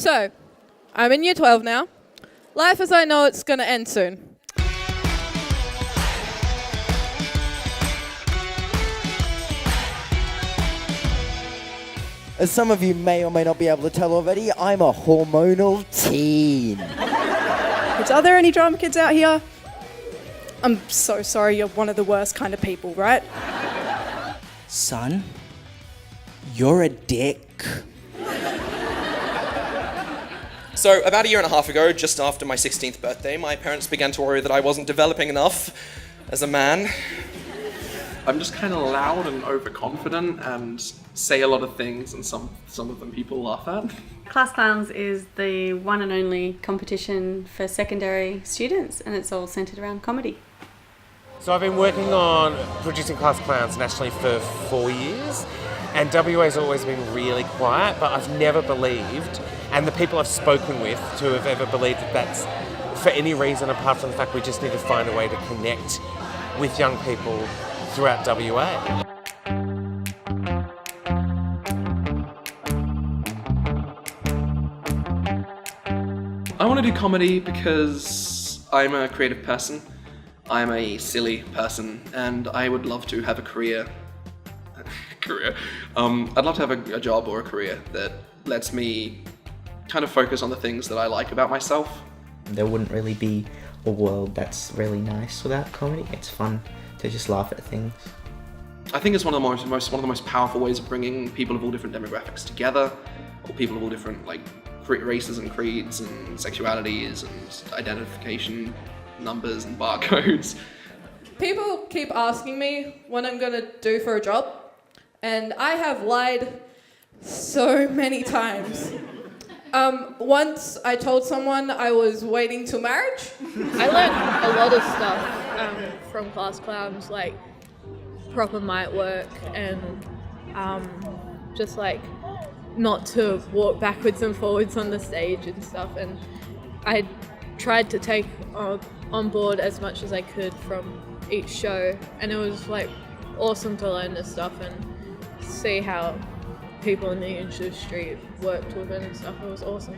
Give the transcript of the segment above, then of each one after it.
So, I'm in year 12 now. Life as I know it's going to end soon. As some of you may or may not be able to tell already, I'm a hormonal teen. Are there any drama kids out here? I'm so sorry, you're one of the worst kind of people, right? Son, you're a dick. So about a year and a half ago, just after my 16th birthday, my parents began to worry that I wasn't developing enough as a man. I'm just kind of loud and overconfident and say a lot of things, and some of them people laugh at. Class Clowns is the one and only competition for secondary students, and it's all centred around comedy. So I've been working on producing Class Clowns nationally for 4 years, and WA's always been really quiet, but I've never believed, and the people I've spoken with to have ever believed that that's for any reason apart from the fact we just need to find a way to connect with young people throughout WA. I want to do comedy because I'm a creative person, I'm a silly person, and I would love to have a career. I'd love to have a job or a career that lets me kind of focus on the things that I like about myself. There wouldn't really be a world that's really nice without comedy. It's fun to just laugh at things. I think it's one of the most powerful ways of bringing people of all different demographics together, or people of all different races and creeds and sexualities and identification numbers and barcodes. People keep asking me what I'm going to do for a job, and I have lied so many times. Once I told someone I was waiting till marriage. I learned a lot of stuff from Class Clowns, like proper mic work and just not to walk backwards and forwards on the stage and stuff. And I tried to take on board as much as I could from each show, and it was awesome to learn this stuff and see how people in the industry worked with it and stuff. It was awesome.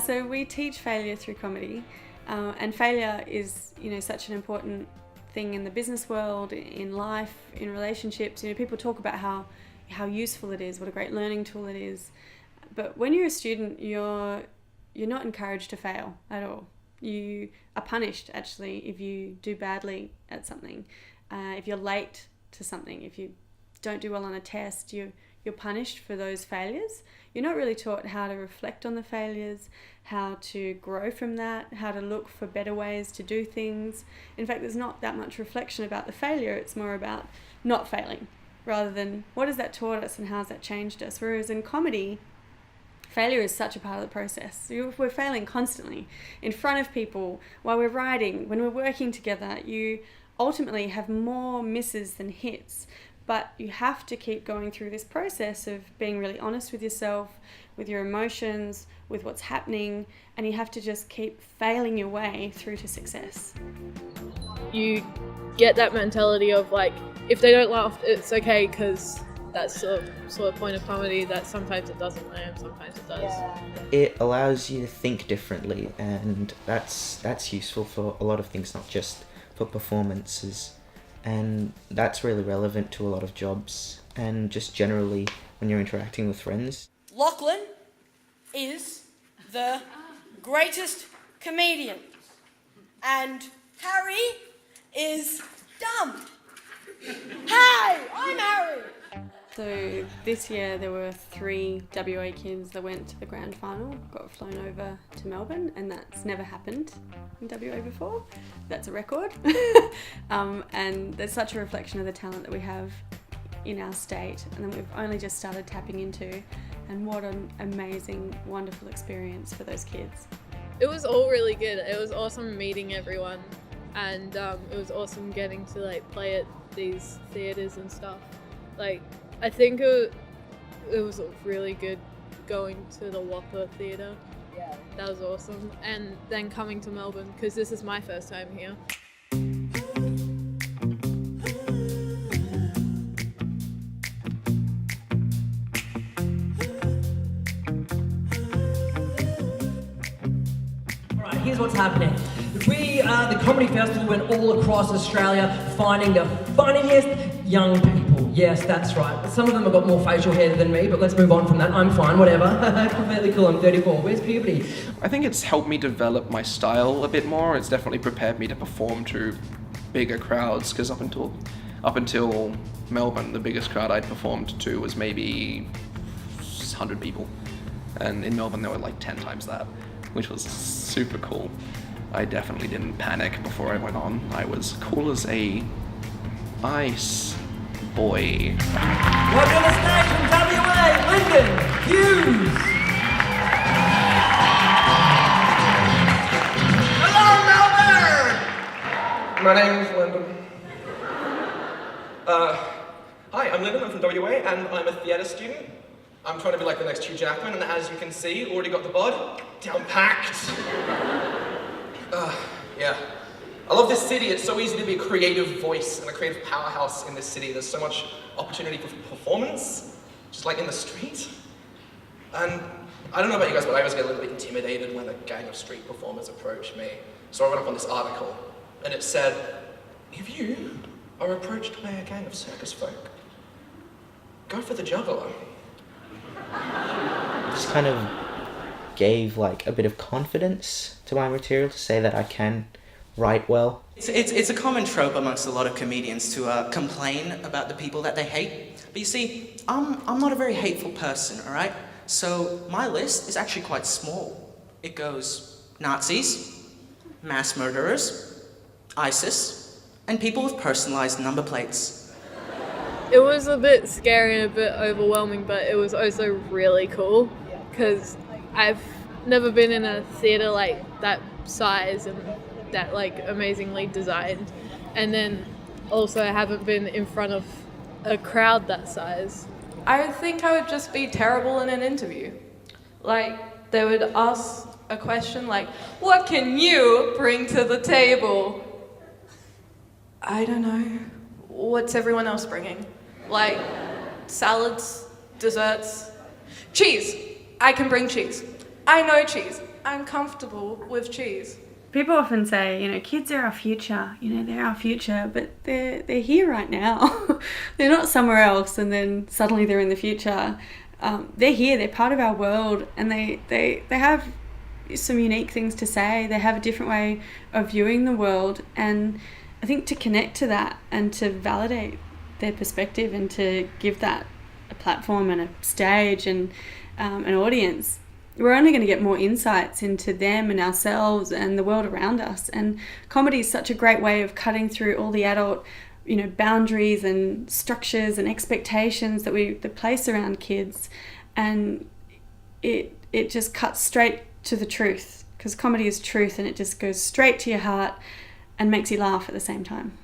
So we teach failure through comedy, and failure is such an important thing in the business world, in life, in relationships. People talk about how useful it is, what a great learning tool it is, but when you're a student, you're not encouraged to fail at all. You are punished actually if you do badly at something, if you're late to something, if you don't do well on a test, you're punished for those failures. You're not really taught how to reflect on the failures, how to grow from that, how to look for better ways to do things. In fact, there's not that much reflection about the failure. It's more about not failing rather than what has that taught us and how has that changed us. Whereas in comedy, failure is such a part of the process. We're failing constantly in front of people, while we're writing, when we're working together. You ultimately have more misses than hits. But you have to keep going through this process of being really honest with yourself, with your emotions, with what's happening, and you have to just keep failing your way through to success. You get that mentality of if they don't laugh, it's okay, because that's the sort of point of comedy, that sometimes it doesn't land, sometimes it does. Yeah. It allows you to think differently, and that's useful for a lot of things, not just for performances. And that's really relevant to a lot of jobs and just generally when you're interacting with friends. Lachlan is the greatest comedian, and Harry is dumb. Hey, I'm Harry! So this year there were 3 WA kids that went to the grand final, got flown over to Melbourne, and that's never happened in WA before. That's a record. And there's such a reflection of the talent that we have in our state and that we've only just started tapping into, and what an amazing, wonderful experience for those kids. It was all really good. It was awesome meeting everyone, and it was awesome getting to play at these theatres and stuff. I think it was really good going to the WAAPA Theatre. Yeah. That was awesome. And then coming to Melbourne, because this is my first time here. here's what's happening. We, the Comedy Festival, went all across Australia finding the funniest young people. Yes, that's right. Some of them have got more facial hair than me, but let's move on from that. I'm fine, whatever. Completely cool, I'm 34. Where's puberty? I think it's helped me develop my style a bit more. It's definitely prepared me to perform to bigger crowds, because up until Melbourne, the biggest crowd I'd performed to was maybe 100 people. And in Melbourne there were like 10 times that, which was super cool. I definitely didn't panic before I went on. I was cool as a ice boy. Welcome to the stage from WA, Lynden Hughes! Hello, Melbourne! My name's Lynden. Hi, I'm Lynden, I'm from WA, and I'm a theatre student. I'm trying to be like the next Hugh Jackman, and as you can see, already got the bod down packed. Yeah. I love this city. It's so easy to be a creative voice and a creative powerhouse in this city. There's so much opportunity for performance, just like in the street. And I don't know about you guys, but I always get a little bit intimidated when a gang of street performers approach me. So I went up on this article, and it said, if you are approached by a gang of circus folk, go for the juggler. Just kind of gave like a bit of confidence to my material to say that I can write well. It's a common trope amongst a lot of comedians to complain about the people that they hate. But you see, I'm not a very hateful person, all right? So my list is actually quite small. It goes Nazis, mass murderers, ISIS, and people with personalized number plates. It was a bit scary and a bit overwhelming, but it was also really cool because I've never been in a theatre like that size and that like amazingly designed, and then also I haven't been in front of a crowd that size. I think I would just be terrible in an interview. Like, they would ask a question like, what can you bring to the table? I don't know. What's everyone else bringing? Like, salads, desserts, cheese. I can bring cheese. I know cheese. I'm comfortable with cheese. People often say, you know, kids are our future, you know, they're our future, but they're here right now. They're not somewhere else and then suddenly they're in the future. They're here, they're part of our world, and they have some unique things to say. They have a different way of viewing the world, and I think to connect to that and to validate their perspective and to give that a platform and a stage and an audience, we're only going to get more insights into them and ourselves and the world around us. And comedy is such a great way of cutting through all the adult, you know, boundaries and structures and expectations that we place around kids, and it just cuts straight to the truth, because comedy is truth, and it just goes straight to your heart and makes you laugh at the same time.